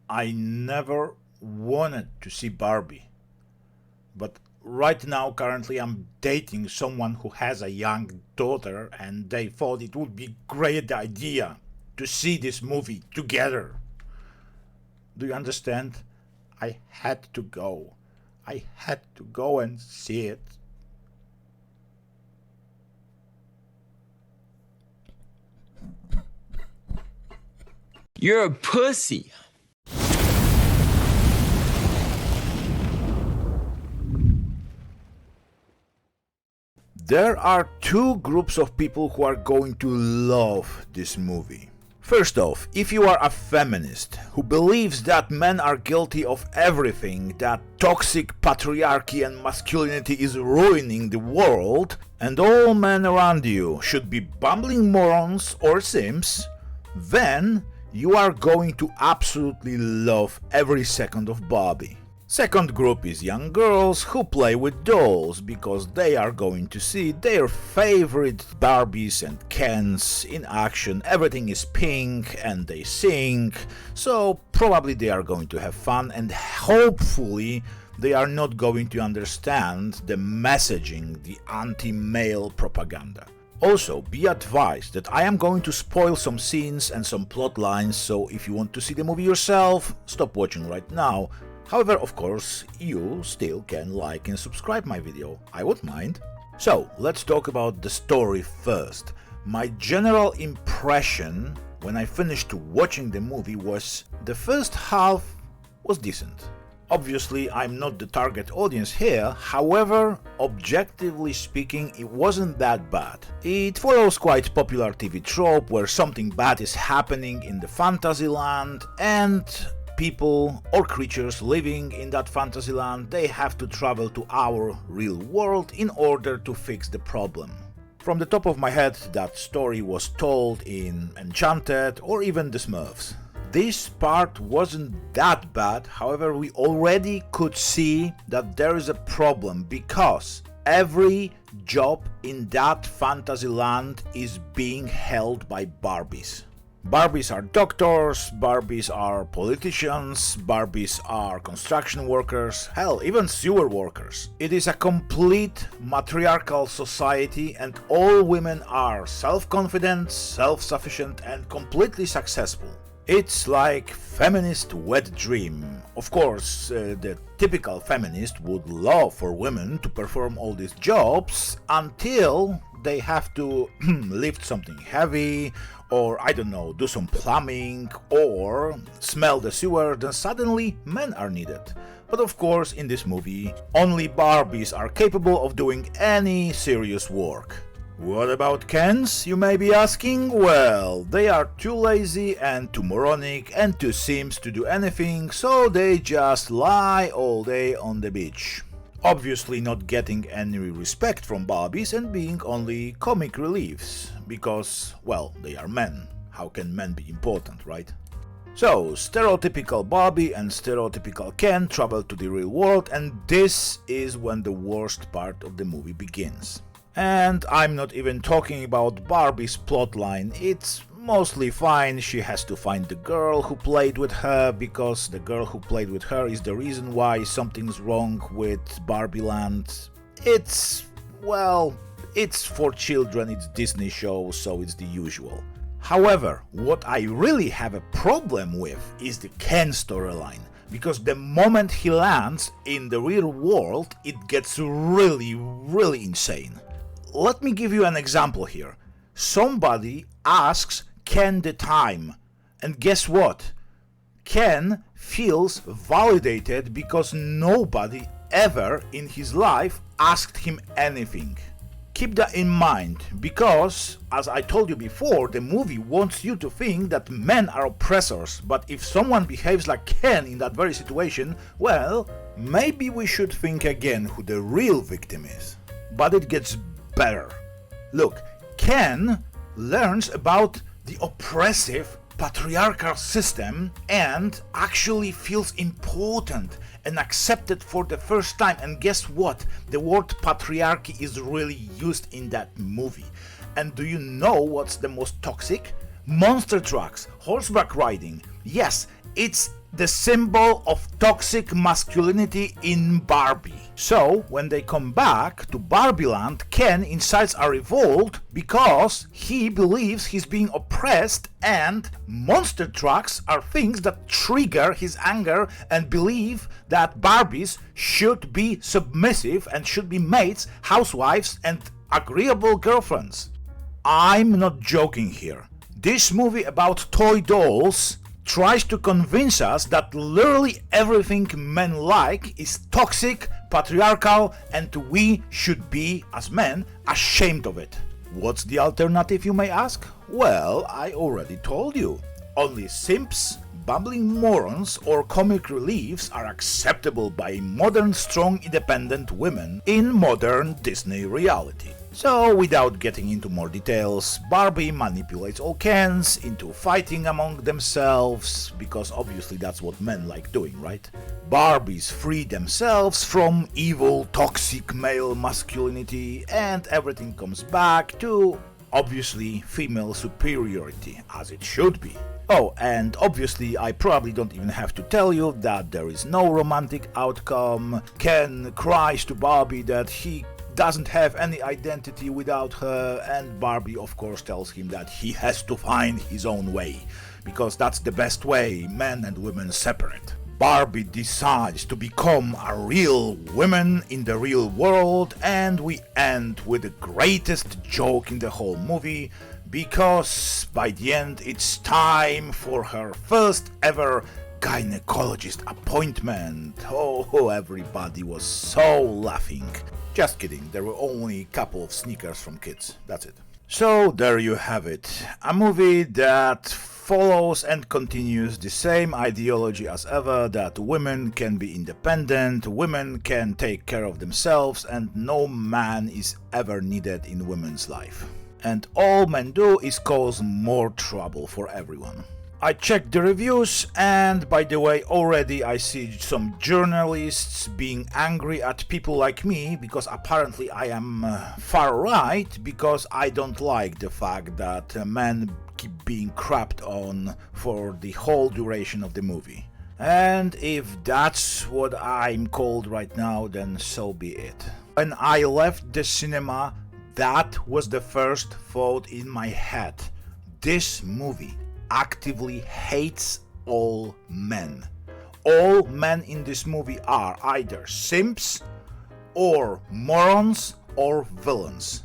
I never wanted to see Barbie, but right now, currently, I'm dating someone who has a young daughter, and they thought it would be a great idea to see this movie together. Do you understand? I had to go. I had to go and see it. You're a pussy. There are two groups of people who are going to love this movie. First off, if you are a feminist who believes that men are guilty of everything, that toxic patriarchy and masculinity is ruining the world, and all men around you should be bumbling morons or simps, then you are going to absolutely love every second of Barbie. Second group is young girls who play with dolls because they are going to see their favorite Barbies and Kens in action. Everything is pink and they sing, so probably they are going to have fun, and hopefully they are not going to understand the messaging, the anti-male propaganda. Also, be advised that I am going to spoil some scenes and some plot lines, so if you want to see the movie yourself, stop watching right now. However, of course, you still can like and subscribe my video, I won't mind. So, let's talk about the story first. My general impression when I finished watching the movie was the first half was decent. Obviously, I'm not the target audience here, however, objectively speaking, it wasn't that bad. It follows quite popular TV trope where something bad is happening in the fantasy land, and people or creatures living in that fantasy land, they have to travel to our real world in order to fix the problem. From the top of my head, that story was told in Enchanted or even The Smurfs. This part wasn't that bad, however, we already could see that there is a problem because every job in that fantasy land is being held by Barbies. Barbies are doctors, Barbies are politicians, Barbies are construction workers, hell, even sewer workers. It is a complete matriarchal society and all women are self-confident, self-sufficient and completely successful. It's like feminist wet dream. Of course, the typical feminist would love for women to perform all these jobs until they have to lift something heavy, or I don't know, do some plumbing, or smell the sewer, then suddenly men are needed. But of course, in this movie, only Barbies are capable of doing any serious work. What about Kens, you may be asking? Well, they are too lazy and too moronic and too simps to do anything, so they just lie all day on the beach. Obviously not getting any respect from Barbies and being only comic reliefs, because, well, they are men. How can men be important, right? So, stereotypical Barbie and stereotypical Ken travel to the real world, and this is when the worst part of the movie begins. And I'm not even talking about Barbie's plotline, it's mostly fine. She has to find the girl who played with her, because the girl who played with her is the reason why something's wrong with Barbie Land. It's, well, it's for children, it's Disney show, so it's the usual. However, what I really have a problem with is the Ken storyline, because the moment he lands in the real world, it gets really insane. Let me give you an example here. Somebody asks Ken the time, and guess what? Ken feels validated because nobody ever in his life asked him anything. Keep that in mind, because, as I told you before, the movie wants you to think that men are oppressors, but if someone behaves like Ken in that very situation, well, maybe we should think again who the real victim is. But it gets better. Look, Ken learns about the oppressive patriarchal system and actually feels important and accepted for the first time. And guess what? The word patriarchy is really used in that movie. And do you know what's the most toxic? Monster trucks, horseback riding. Yes, it's the symbol of toxic masculinity in Barbie. So, when they come back to Barbie Land, Ken incites a revolt because he believes he's being oppressed, and monster trucks are things that trigger his anger and believe that Barbies should be submissive and should be maids, housewives, and agreeable girlfriends. I'm not joking here. This movie about toy dolls tries to convince us that literally everything men like is toxic, patriarchal, and we should be, as men, ashamed of it. What's the alternative, you may ask? Well, I already told you. Only simps, bumbling morons, or comic reliefs are acceptable by modern, strong, independent women in modern Disney reality. So, without getting into more details, Barbie manipulates all Kens into fighting among themselves, because obviously that's what men like doing, right? Barbies free themselves from evil, toxic male masculinity, and everything comes back to, obviously, female superiority, as it should be. Oh, and obviously I probably don't even have to tell you that there is no romantic outcome. Ken cries to Barbie that he doesn't have any identity without her, and Barbie of course tells him that he has to find his own way, because that's the best way, men and women separate. Barbie decides to become a real woman in the real world, and we end with the greatest joke in the whole movie, because by the end it's time for her first ever gynecologist appointment. Oh, everybody was so laughing. Just kidding, there were only a couple of sneakers from kids, that's it. So there you have it, a movie that follows and continues the same ideology as ever, that women can be independent, women can take care of themselves, and no man is ever needed in women's life. And all men do is cause more trouble for everyone. I checked the reviews, and by the way, already I see some journalists being angry at people like me because apparently I am far right, because I don't like the fact that men keep being crapped on for the whole duration of the movie. And if that's what I'm called right now, then so be it. When I left the cinema, that was the first thought in my head. This movie actively hates all men. All men in this movie are either simps, or morons, or villains.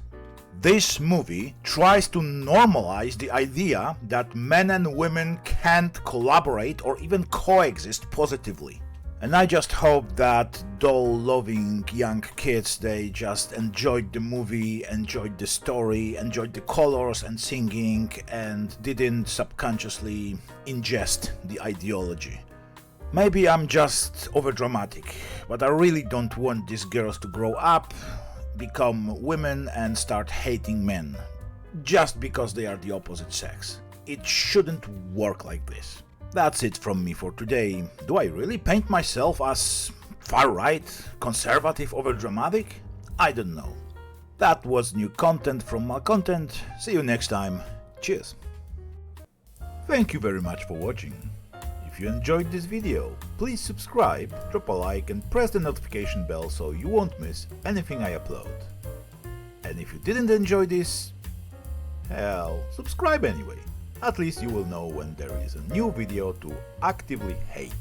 This movie tries to normalize the idea that men and women can't collaborate or even coexist positively. And I just hope that doll-loving young kids, they just enjoyed the movie, enjoyed the story, enjoyed the colors and singing, and didn't subconsciously ingest the ideology. Maybe I'm just overdramatic, but I really don't want these girls to grow up, become women, and start hating men, just because they are the opposite sex. It shouldn't work like this. That's it from me for today. Do I really paint myself as far-right, conservative, overdramatic? I don't know. That was new content from my content. See you next time. Cheers. Thank you very much for watching. If you enjoyed this video, please subscribe, drop a like, and press the notification bell so you won't miss anything I upload. And if you didn't enjoy this, hell, subscribe anyway. At least you will know when there is a new video to actively hate.